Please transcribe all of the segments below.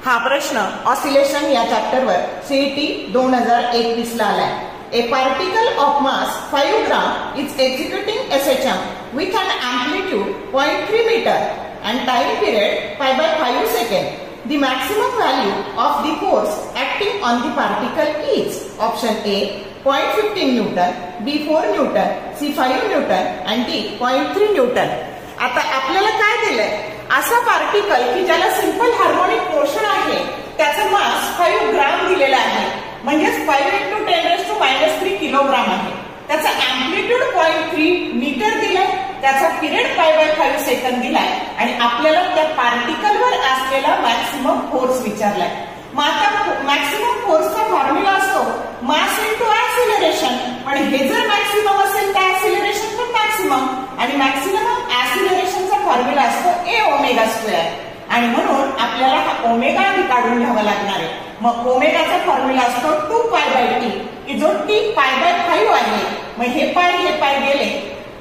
हा प्रश्न ऑसिलेशन या चॅप्टरवर सीईटी 2021 ला आलाय. A particle of mass 5 gram is executing SHM with an amplitude 0.3 meter and time period pi by 5 seconds. The maximum value of the force acting on the particle is option A 0.15 Newton, B 4 Newton, C 5 Newton and D 0.3 Newton. आता आपल्याला काय दिलंय? असा particle की ज्याला simple harmonic motion आहे त्याचा मास 5 ग्राम दिलेला आहे, म्हणजेच 5 × 10⁻³ किलोग्राम आहे. त्याचा अँप्लिट्यूड 0.3 मीटर दिलाय, त्याचा पिरियड पाय बाय 5 सेकंद दिलाय आणि आपल्याला त्या पार्टिकलवर असलेला मॅक्सिमम फोर्स विचारलाय. मग आता मॅक्सिमम फोर्सचा फॉर्म्युला असतो मास इंटू ऍक्सिलरेशन, पण हे जर मॅक्सिमम असेल तर ऍक्सिलरेशन पण मॅक्सिमम आणि मॅक्सिमम ऍक्सिलरेशनचा फॉर्म्युला असतो a⍵². आणि म्हणून आपल्याला हा ओमेगा आधी काढून घ्यावा लागणार आहे. मग ओमेगाचा फॉर्म्युला असतो 2π/t, की जो t π/5 आहे. मग हे पाय गेले,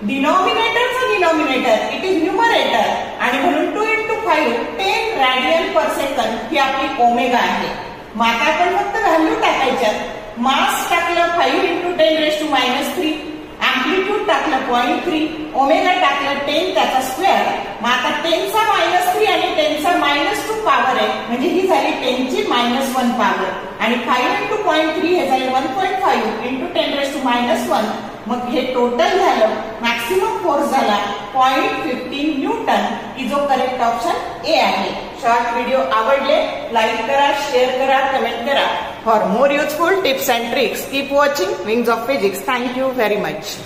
डिनॉमिनेटरचा डिनॉमिनेटर इट इज न्यूमरेटर आणि म्हणून 2 × 5 10 रेडियन पर सेकंड ही आपली ओमेगा आहे. मग आता आपण फक्त व्हॅल्यू टाकायच्या. मास टाकलं 5 × 10⁻³ अँप्लिट्यूड टाकलं 0.3, ओमेगा टाकलं 10 त्याचा स्क्वेअर. मग आता 10चा -3 आणि 10चा -2 पॉवर आहे, म्हणजे ही झाली 10ची -1 पॉवर आणि 5 × 0.3 हे झाले 1.5 × 10⁻⁻1. मग हे टोटल झालं, मॅक्सिमम फोर्स झाला 0.15 न्यूटन, की जो करेक्ट ऑप्शन ए आहे. शॉर्ट व्हिडिओ आवडले लाईक करा, शेअर करा, कमेंट करा. For more useful tips and tricks keep watching wings of physics. Thank you very much.